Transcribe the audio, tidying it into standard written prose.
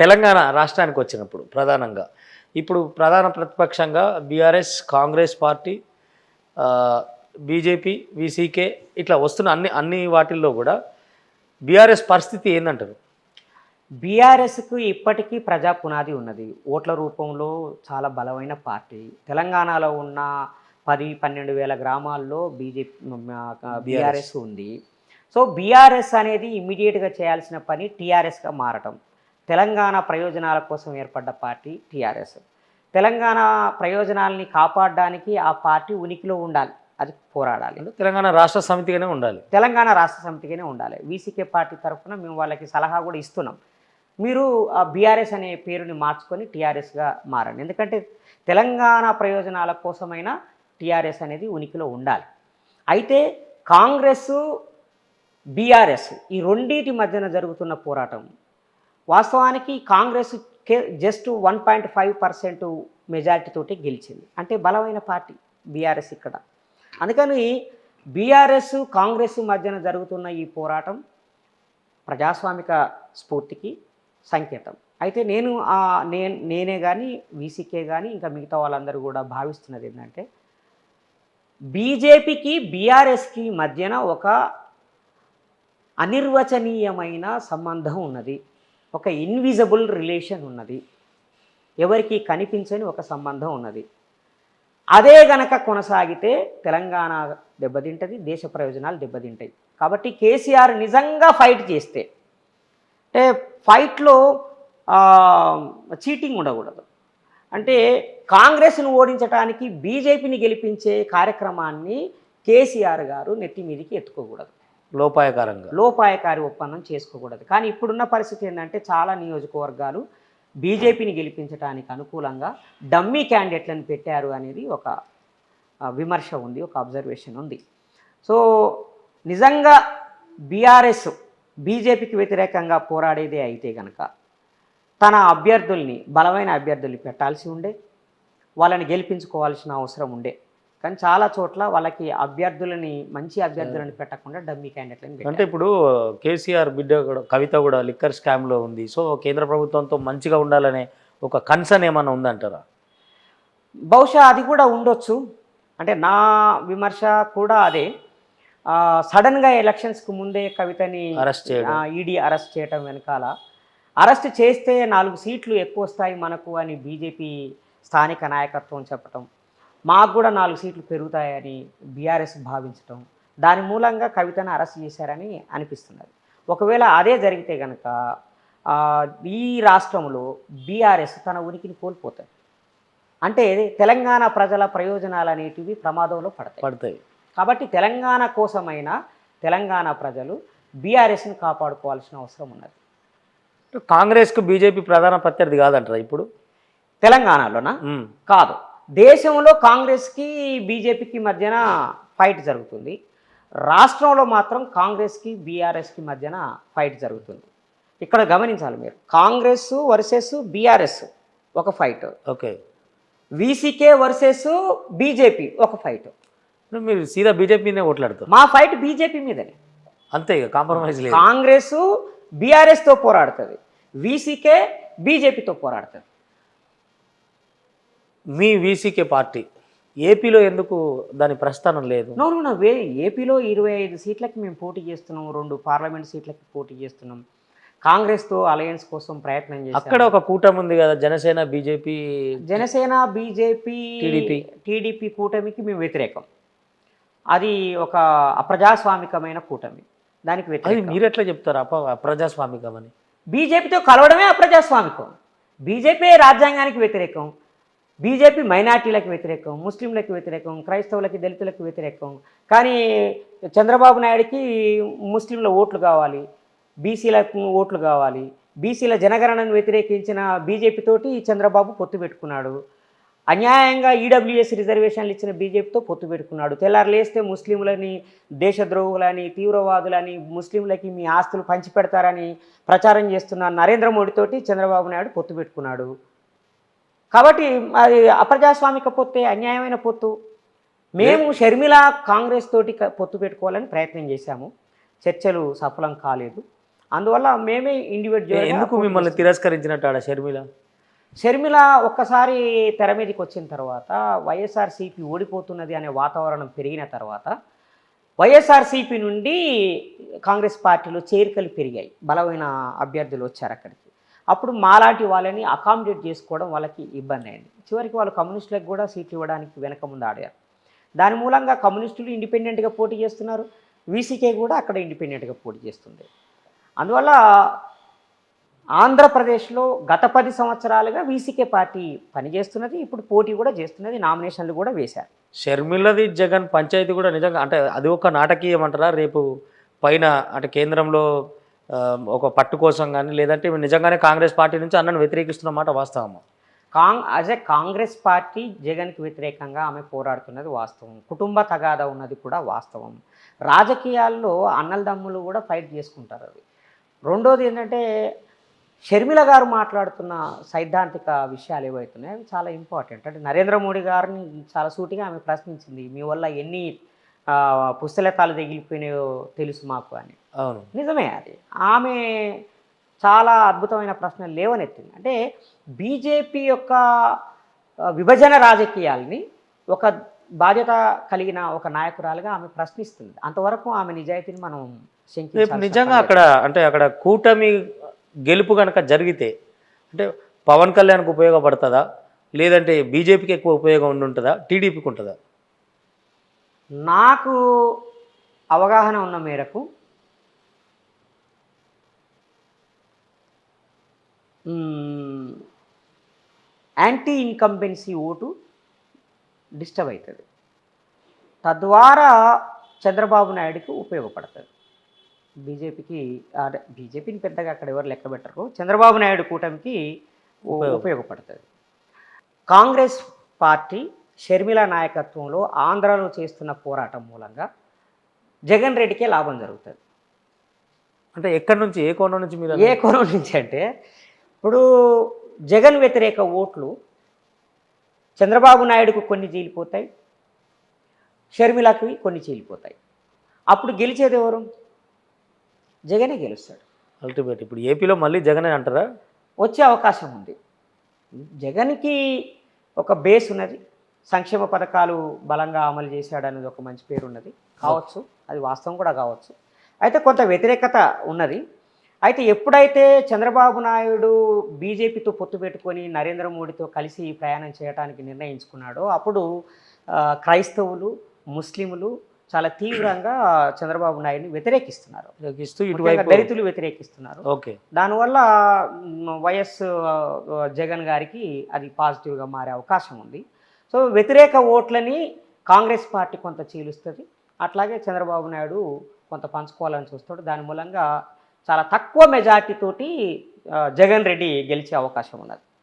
తెలంగాణ రాష్ట్రానికి వచ్చినప్పుడు ప్రధానంగా ఇప్పుడు ప్రధాన ప్రతిపక్షంగా BRS, Congress party, BJP, VCK ఇట్లా వస్తున్న అన్ని వాటిల్లో కూడా బీఆర్ఎస్ పరిస్థితి ఏందంటారు? బీఆర్ఎస్కు ఇప్పటికీ ప్రజా పునాది ఉన్నది. ఓట్ల రూపంలో చాలా బలమైన పార్టీ. తెలంగాణలో ఉన్న 10-12 వేల గ్రామాల్లో బీఆర్ఎస్ ఉంది. సో బీఆర్ఎస్ అనేది ఇమ్మీడియట్గా చేయాల్సిన పని టీఆర్ఎస్గా మారటం. తెలంగాణ ప్రయోజనాల కోసం ఏర్పడ్డ పార్టీ టీఆర్ఎస్. తెలంగాణ ప్రయోజనాలని కాపాడడానికి ఆ పార్టీ ఉనికిలో ఉండాలి, అది పోరాడాలి. తెలంగాణ రాష్ట్ర సమితిగానే ఉండాలి. తెలంగాణ రాష్ట్ర సమితిగానే ఉండాలి. వీసీకే పార్టీ తరఫున మేము వాళ్ళకి సలహా కూడా ఇస్తున్నాం. మీరు బీఆర్ఎస్ అనే పేరుని మార్చుకొని టీఆర్ఎస్గా మారండి. ఎందుకంటే తెలంగాణ ప్రయోజనాల కోసమైనా టీఆర్ఎస్ అనేది ఉనికిలో ఉండాలి. అయితే కాంగ్రెస్, బీఆర్ఎస్ ఈ రెండింటి మధ్యన జరుగుతున్న పోరాటం వాస్తవానికి కాంగ్రెస్ జస్ట్ 1.5% మెజారిటీతోటి గెలిచింది. అంటే బలమైన పార్టీ బీఆర్ఎస్ ఇక్కడ. అందుకని బీఆర్ఎస్, కాంగ్రెస్ మధ్యన జరుగుతున్న ఈ పోరాటం ప్రజాస్వామిక స్ఫూర్తికి సంకేతం. అయితే నేనే కానీ, వీసీకే కానీ, ఇంకా మిగతా వాళ్ళందరూ కూడా భావిస్తున్నది ఏంటంటే బీజేపీకి, బీఆర్ఎస్కి మధ్యన ఒక అనిర్వచనీయమైన సంబంధం ఉన్నది. ఒక ఇన్విజిబుల్ రిలేషన్ ఉన్నది. ఎవరికి కనిపించని ఒక సంబంధం ఉన్నది. అదే గనక కొనసాగితే తెలంగాణ దెబ్బతింటుంది, దేశ ప్రయోజనాలు దెబ్బతింటాయి. కాబట్టి కేసీఆర్ నిజంగా ఫైట్ చేస్తే, అంటే ఫైట్లో చీటింగ్ ఉండకూడదు. అంటే కాంగ్రెస్ను ఓడించడానికి బీజేపీని గెలిపించే కార్యక్రమాన్ని కేసీఆర్ గారు నెత్తి మీదికి ఎత్తుకోకూడదు, లోపాయకారి ఒప్పందం చేసుకోకూడదు. కానీ ఇప్పుడున్న పరిస్థితి ఏంటంటే చాలా నియోజకవర్గాలు బీజేపీని గెలిపించడానికి అనుకూలంగా డమ్మీ క్యాండిడేట్లను పెట్టారు అనేది ఒక విమర్శ ఉంది, ఒక అబ్జర్వేషన్ ఉంది. సో నిజంగా బీఆర్ఎస్ బీజేపీకి వ్యతిరేకంగా పోరాడేదే అయితే కనుక తన అభ్యర్థుల్ని, బలమైన అభ్యర్థుల్ని పెట్టాల్సి ఉండే, వాళ్ళని గెలిపించుకోవాల్సిన అవసరం ఉండే. కానీ చాలా చోట్ల వాళ్ళకి మంచి అభ్యర్థులను పెట్టకుండా డమ్మీ క్యాండిడేట్లను. అంటే ఇప్పుడు కేసీఆర్ బిడ్డ కూడా, కవిత కూడా లిక్కర్ స్కామ్లో ఉంది. సో కేంద్ర ప్రభుత్వంతో మంచిగా ఉండాలనే ఒక కన్సర్న్ ఏమన్నా ఉందంటారా? బహుశా అది కూడా ఉండొచ్చు. అంటే నా విమర్శ కూడా అదే. సడన్గా ఎలక్షన్స్కి ముందే కవితని ఈడీ అరెస్ట్ చేయటం వెనకాల, అరెస్ట్ చేస్తే 4 సీట్లు ఎక్కువ వస్తాయి మనకు అని బీజేపీ స్థానిక నాయకత్వం చెప్పటం, మాకు కూడా 4 సీట్లు పెరుగుతాయని బీఆర్ఎస్ భావించటం, దాని మూలంగా కవితను అరెస్ట్ చేశారని అనిపిస్తున్నది. ఒకవేళ అదే జరిగితే కనుక ఈ రాష్ట్రంలో బీఆర్ఎస్ తన ఉనికిని కోల్పోతుంది. అంటే తెలంగాణ ప్రజల ప్రయోజనాలు అనేటివి ప్రమాదంలో పడతాయి. కాబట్టి తెలంగాణ కోసమైనా తెలంగాణ ప్రజలు బీఆర్ఎస్ని కాపాడుకోవాల్సిన అవసరం ఉన్నది. కాంగ్రెస్కు బీజేపీ ప్రధాన ప్రత్యర్థి కాదంటారా ఇప్పుడు తెలంగాణలోనా? కాదు. దేశంలో కాంగ్రెస్కి బీజేపీకి మధ్యన ఫైట్ జరుగుతుంది. రాష్ట్రంలో మాత్రం కాంగ్రెస్కి బీఆర్ఎస్కి మధ్యన ఫైట్ జరుగుతుంది. ఇక్కడ గమనించాలి మీరు, కాంగ్రెస్ వర్సెస్ బీఆర్ఎస్ ఒక fight, okay, VCK versus BJP ఒక ఫైట్. మీరు సీదా బీజేపీనే ఓట్లాడుతారు? మా ఫైట్ బీజేపీ మీదనే, అంతే, కాంప్రమైజ్ లేదు. కాంగ్రెస్ బీఆర్ఎస్తో పోరాడుతుంది, వీసీకే బీజేపీతో పోరాడుతుంది. మీ వీసీకే పార్టీ ఏపీలో ఎందుకు దాని ప్రస్థానం లేదు? ఏపీలో 25 సీట్లకి మేము పోటీ చేస్తున్నాం, 2 పార్లమెంట్ సీట్లకి పోటీ చేస్తున్నాం. కాంగ్రెస్తో అలయన్స్ కోసం ప్రయత్నం చేస్తాం. అక్కడ ఒక కూటమి ఉంది కదా, జనసేన బీజేపీ, టీడీపీ కూటమికి మేము వ్యతిరేకం. అది ఒక అప్రజాస్వామికమైన కూటమి, దానికి వ్యతిరేకం. మీరు ఎట్లా చెప్తారు అప్రజాస్వామికం అని? బీజేపీతో కలవడమే అప్రజాస్వామికం. బీజేపీ రాజ్యాంగానికి వ్యతిరేకం, బీజేపీ మైనార్టీలకు వ్యతిరేకం, ముస్లింలకు వ్యతిరేకం, క్రైస్తవులకి, దళితులకు వ్యతిరేకం. కానీ చంద్రబాబు నాయుడికి ముస్లింల ఓట్లు కావాలి, బీసీలకు ఓట్లు కావాలి. బీసీల జనగణనను వ్యతిరేకించిన బీజేపీతోటి చంద్రబాబు పొత్తు పెట్టుకున్నాడు. అన్యాయంగా ఈడబ్ల్యూఎస్ రిజర్వేషన్లు ఇచ్చిన బీజేపీతో పొత్తు పెట్టుకున్నాడు. తెల్లారులేస్తే ముస్లింలని దేశద్రోహులని, తీవ్రవాదులని, ముస్లింలకి మీ ఆస్తులు పంచిపెడతారని ప్రచారం చేస్తున్న నరేంద్ర మోడీతోటి చంద్రబాబు నాయుడు పొత్తు పెట్టుకున్నాడు. కాబట్టి అది అప్రజాస్వామిక పొత్తే, అన్యాయమైన పొత్తు. మేము షర్మిల కాంగ్రెస్ తోటి పొత్తు పెట్టుకోవాలని ప్రయత్నం చేశాము. చర్చలు సఫలం కాలేదు. అందువల్ల మేమే ఇండివిజువల్. ఎందుకు మిమ్మల్ని తిరస్కరించినట్టు ఆడ షర్మిల ఒక్కసారి తెర మీదకి వచ్చిన తర్వాత వైఎస్ఆర్సీపీ ఓడిపోతున్నది అనే వాతావరణం పెరిగిన తర్వాత వైఎస్ఆర్సీపీ నుండి కాంగ్రెస్ పార్టీలో చేరికలు పెరిగాయి, బలమైన అభ్యర్థులు వచ్చారు అక్కడికి. అప్పుడు మాలాంటి వాళ్ళని అకామిడేట్ చేసుకోవడం వాళ్ళకి ఇబ్బంది అయింది. చివరికి వాళ్ళు కమ్యూనిస్టులకు కూడా సీట్లు ఇవ్వడానికి వెనక ముందు ఆడారు. దాని మూలంగా కమ్యూనిస్టులు ఇండిపెండెంట్గా పోటీ చేస్తున్నారు, వీసీకే కూడా అక్కడ ఇండిపెండెంట్గా పోటీ చేస్తుంది. అందువల్ల ఆంధ్రప్రదేశ్లో గత 10 సంవత్సరాలుగా వీసీకే పార్టీ పనిచేస్తున్నది, ఇప్పుడు పోటీ కూడా చేస్తున్నది, నామినేషన్లు కూడా వేశారు. షర్మిలది జగన్ పంచాయతీ కూడా నిజంగా అంటే అది ఒక నాటకీయం అంటారా? రేపు పైన అంటే కేంద్రంలో ఒక పట్టు కోసం కానీ లేదంటే నిజంగానే కాంగ్రెస్ పార్టీ నుంచి అన్నను వ్యతిరేకిస్తున్న మాట వాస్తవమా? కాంగ్రెస్ పార్టీ జగన్కి వ్యతిరేకంగా ఆమె పోరాడుతున్నది వాస్తవం, కుటుంబ తగాదా ఉన్నది కూడా వాస్తవం. రాజకీయాల్లో అన్నలదమ్ములు కూడా ఫైట్ చేసుకుంటారు. అది రెండోది ఏంటంటే షర్మిల గారు మాట్లాడుతున్న సైద్ధాంతిక విషయాలు ఏవైతున్నాయో అవి చాలా ఇంపార్టెంట్. అంటే నరేంద్ర మోడీ గారిని చాలా సూటిగా ఆమె ప్రశ్నించింది, మీ వల్ల ఎన్ని పుస్తలతాలు తగిలిపోయినాయో తెలుసు మాకు అని. అవును, నిజమే. అది ఆమె చాలా అద్భుతమైన ప్రశ్నలు లేవనెత్తింది. అంటే బీజేపీ యొక్క విభజన రాజకీయాల్ని ఒక బాధ్యత కలిగిన ఒక నాయకురాలుగా ఆమె ప్రశ్నిస్తుంది. అంతవరకు ఆమె నిజాయితీని మనం నిజంగా అక్కడ కూటమి గెలుపు కనుక జరిగితే అంటే పవన్ కళ్యాణ్కి ఉపయోగపడుతుందా, లేదంటే బీజేపీకి ఎక్కువ ఉపయోగం ఉంటుందా, టీడీపీకి ఉంటుందా? నాకు అవగాహన ఉన్న మేరకు యాంటీ ఇన్కంబెన్సీ ఓటు డిస్టర్బ్ అవుతుంది, తద్వారా చంద్రబాబు నాయుడుకి ఉపయోగపడుతుంది. బీజేపీకి అంటే బీజేపీని పెద్దగా అక్కడ ఎవరు లెక్క పెట్టరు, చంద్రబాబు నాయుడు కూటమికి ఉపయోగపడుతుంది. కాంగ్రెస్ పార్టీ షర్మిల నాయకత్వంలో ఆంధ్రాలో చేస్తున్న పోరాటం మూలంగా జగన్ రెడ్డికే లాభం జరుగుతుంది. అంటే ఎక్కడి నుంచి, ఏ కోణం నుంచి మీరు? ఏ కోణం నుంచి అంటే ఇప్పుడు జగన్ వ్యతిరేక ఓట్లు చంద్రబాబు నాయుడుకు కొన్ని చీలిపోతాయి, షర్మిలకి కొన్ని చీలిపోతాయి. అప్పుడు గెలిచేది ఎవరు? జగనే గెలుస్తాడు అల్టిమేట్. ఇప్పుడు ఏపీలో మళ్ళీ జగనే అంటారా? వచ్చే అవకాశం ఉంది. జగన్కి ఒక బేస్ ఉన్నది, సంక్షేమ పథకాలు బలంగా అమలు చేశాడు అనేది ఒక మంచి పేరు ఉన్నది కావచ్చు, అది వాస్తవం కూడా కావచ్చు. అయితే కొంత వ్యతిరేకత ఉన్నది. అయితే ఎప్పుడైతే చంద్రబాబు నాయుడు బీజేపీతో పొత్తు పెట్టుకొని నరేంద్ర మోడీతో కలిసి ప్రయాణం చేయడానికి నిర్ణయించుకున్నాడో అప్పుడు క్రైస్తవులు, ముస్లింలు చాలా తీవ్రంగా చంద్రబాబు నాయుడిని వ్యతిరేకిస్తున్నారు, దళితులు వ్యతిరేకిస్తున్నారు. ఓకే, దానివల్ల వైఎస్ జగన్ గారికి అది పాజిటివ్గా మారే అవకాశం ఉంది. సో వ్యతిరేక ఓట్లని కాంగ్రెస్ పార్టీ కొంత చీలుస్తుంది, అట్లాగే చంద్రబాబు నాయుడు కొంత పంచుకోవాలని చూస్తాడు. దాని మూలంగా చాలా తక్కువ మెజార్టీతోటి జగన్ రెడ్డి గెలిచే అవకాశం ఉన్నది.